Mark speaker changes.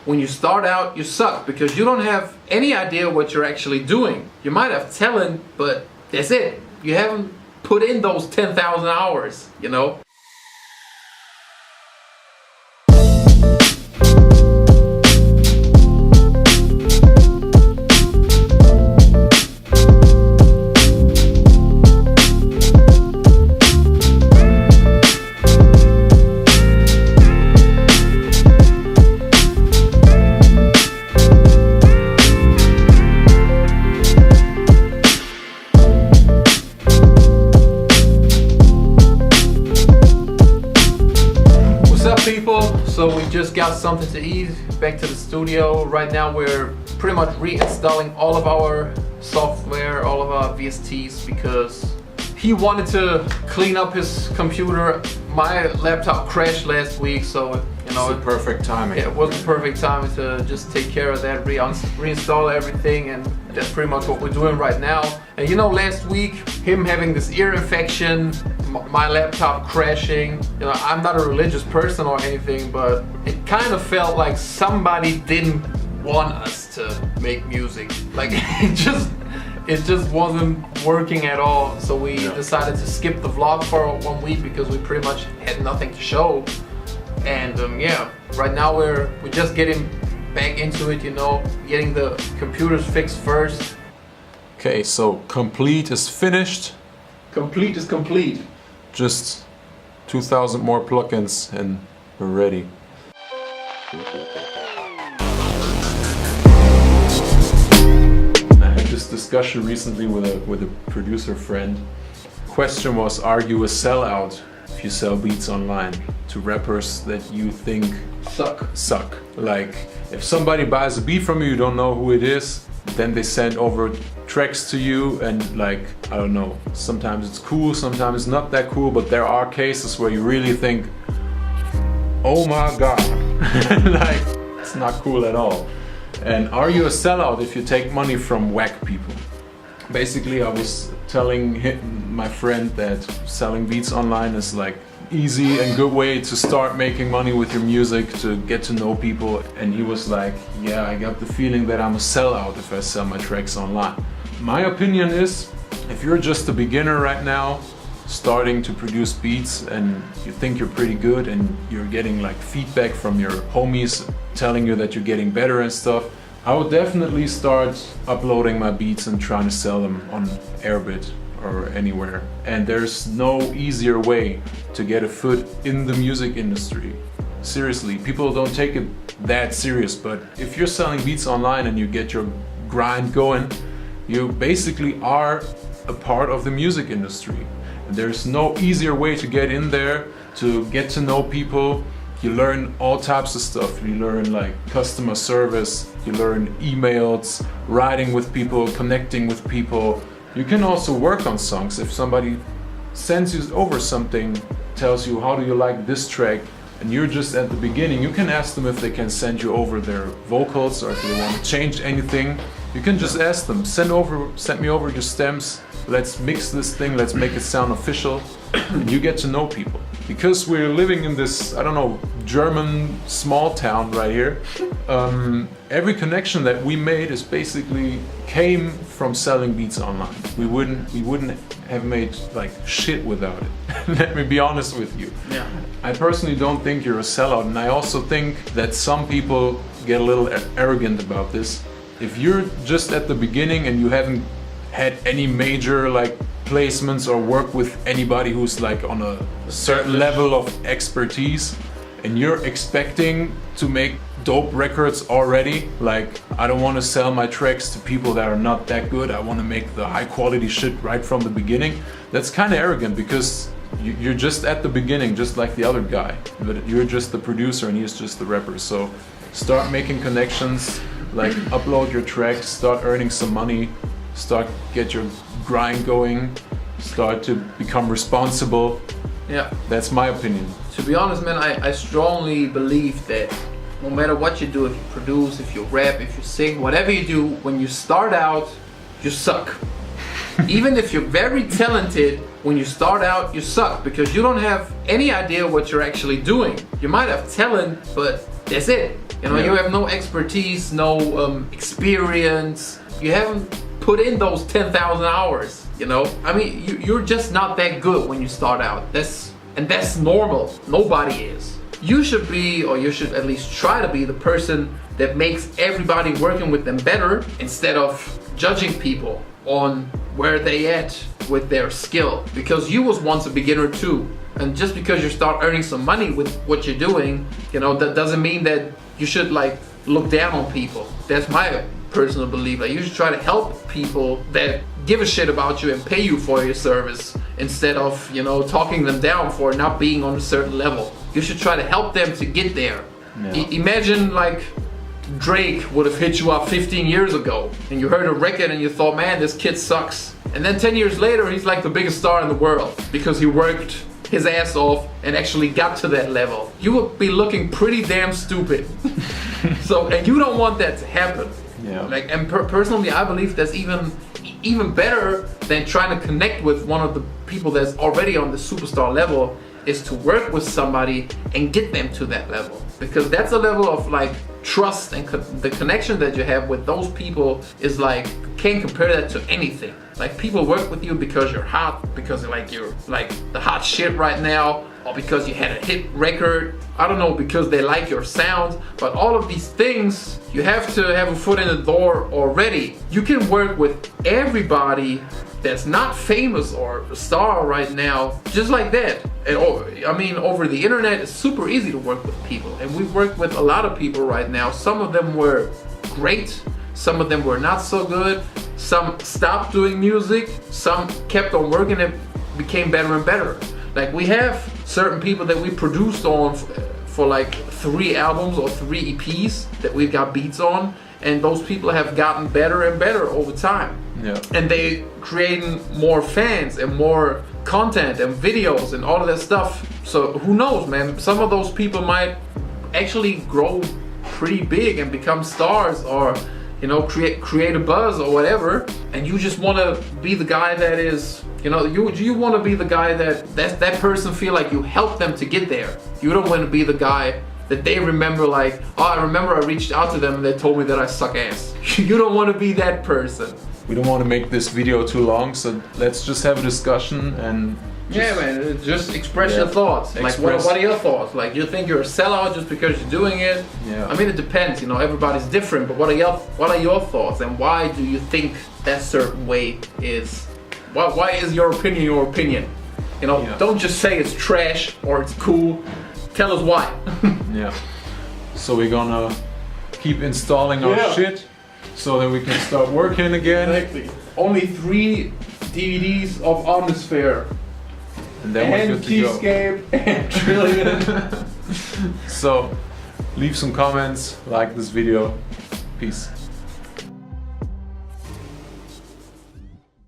Speaker 1: when you start out, you suck because you don't have any idea what you're actually doing. You might have talent, but that's it. You haven't put in those 10,000 hours, you know? So we just got something to eat, back to the studio. Right now we're pretty much reinstalling all of our software, all of our VSTs, because he wanted to clean up his computer. My laptop crashed last week, so you know,
Speaker 2: it's the perfect timing.
Speaker 1: Yeah, it was the perfect time to just take care of that, reinstall everything, and that's pretty much what we're doing right now. And you know, last week, him having this ear infection, my laptop crashing, you know, I'm not a religious person or anything, but it kind of felt like somebody didn't want us to make music. Like it just wasn't working at all. So we decided to skip the vlog for 1 week because we pretty much had nothing to show. And yeah, right now we're just getting back into it, you know, getting the computers fixed first.
Speaker 2: Okay, so complete is finished.
Speaker 1: Complete is complete.
Speaker 2: Just 2,000 more plugins and we're ready. I had this discussion recently with a producer friend. Question was, are you a sellout if you sell beats online to rappers that you think suck? Like, if somebody buys a beat from you, you don't know who it is, then they send over tracks to you, and like, I don't know, sometimes it's cool, sometimes it's not that cool, but there are cases where you really think, oh my god, like, it's not cool at all. And are you a sellout if you take money from whack people? Basically, I was telling my friend that selling beats online is like easy and good way to start making money with your music, to get to know people, and he was like, yeah, I got the feeling that I'm a sellout if I sell my tracks online. My opinion is, if you're just a beginner right now, starting to produce beats, and you think you're pretty good and you're getting like feedback from your homies telling you that you're getting better and stuff, I would definitely start uploading my beats and trying to sell them on Airbit or anywhere. And there's no easier way to get a foot in the music industry. Seriously, people don't take it that serious, but if you're selling beats online and you get your grind going, you basically are a part of the music industry. There's no easier way to get in there, to get to know people. You learn all types of stuff. You learn like customer service, you learn emails, writing with people, connecting with people. You can also work on songs. If somebody sends you over something, tells you how do you like this track, and you're just at the beginning, you can ask them if they can send you over their vocals, or if they want to change anything. You can just ask them, send me over your stems, let's mix this thing, let's make it sound official. And you get to know people. Because we're living in this, I don't know, German small town right here, every connection that we made is basically came from selling beats online. We wouldn't have made like shit without it. Let me be honest with you.
Speaker 1: Yeah.
Speaker 2: I personally don't think you're a sellout, and I also think that some people get a little arrogant about this. If you're just at the beginning and you haven't had any major like placements or work with anybody who's like on a certain level of expertise, and you're expecting to make dope records already, like, I don't want to sell my tracks to people that are not that good, I want to make the high quality shit right from the beginning, that's kind of arrogant, because you're just at the beginning, just like the other guy, but you're just the producer and he's just the rapper. So start making connections, like upload your tracks, start earning some money, get your grind going, start to become responsible.
Speaker 1: Yeah.
Speaker 2: That's my opinion.
Speaker 1: To be honest, man, I strongly believe that no matter what you do, if you produce, if you rap, if you sing, whatever you do, when you start out, you suck. Even if you're very talented, when you start out, you suck because you don't have any idea what you're actually doing. You might have talent, but that's it. You know,
Speaker 2: Yeah.
Speaker 1: you have no expertise, no experience. You haven't put in those 10,000 hours. You know, I mean, you're just not that good when you start out. That's normal. Nobody is. You should be, or you should at least try to be, the person that makes everybody working with them better, instead of judging people on where they at with their skill. Because you was once a beginner too. And just because you start earning some money with what you're doing, you know, that doesn't mean that you should like look down on people. That's my personal belief. Like, you should try to help people that give a shit about you and pay you for your service, instead of, you know, talking them down for not being on a certain level. You should try to help them to get there.
Speaker 2: Yeah.
Speaker 1: Imagine like Drake would have hit you up 15 years ago and you heard a record and you thought, man, this kid sucks. And then 10 years later, he's like the biggest star in the world because he worked his ass off and actually got to that level. You would be looking pretty damn stupid. So, and you don't want that to happen.
Speaker 2: Yeah.
Speaker 1: Like, and personally, I believe that's even better than trying to connect with one of the people that's already on the superstar level, is to work with somebody and get them to that level. Because that's a level of like trust, and the connection that you have with those people is like, can't compare that to anything. Like, people work with you because you're hot, because you're like the hot shit right now, or because you had a hit record. I don't know, because they like your sound. But all of these things, you have to have a foot in the door already. You can work with everybody that's not famous or a star right now, just like that. And I mean, over the internet, it's super easy to work with people. And we've worked with a lot of people right now. Some of them were great, some of them were not so good. Some stopped doing music, some kept on working and became better and better. Like, we have certain people that we produced on for like 3 albums or 3 EPs that we've got beats on, and those people have gotten better and better over time.
Speaker 2: Yeah.
Speaker 1: And they creating more fans and more content and videos and all of that stuff. So who knows, man? Some of those people might actually grow pretty big and become stars, or, you know, create a buzz or whatever. And you just want to be the guy that is, you know, you want to be the guy that person feel like you helped them to get there. You don't want to be the guy that they remember like, oh, I remember I reached out to them and they told me that I suck ass. You don't want to be that person.
Speaker 2: We don't want to make this video too long, so let's just have a discussion and
Speaker 1: yeah, man, just express your thoughts. Like, what are your thoughts? Like, you think you're a sellout just because you're doing it?
Speaker 2: Yeah.
Speaker 1: I mean, it depends, you know, everybody's different, but what are your thoughts, and why do you think that certain way is? Why is your opinion your opinion? You know, don't just say it's trash or it's cool. Tell us why.
Speaker 2: Yeah. So we're gonna keep installing our shit so that we can start working again.
Speaker 1: Exactly. Only 3 DVDs of Omnisphere.
Speaker 2: And then we're good to go.
Speaker 1: Keyscape and Trillion.
Speaker 2: So leave some comments, like this video. Peace.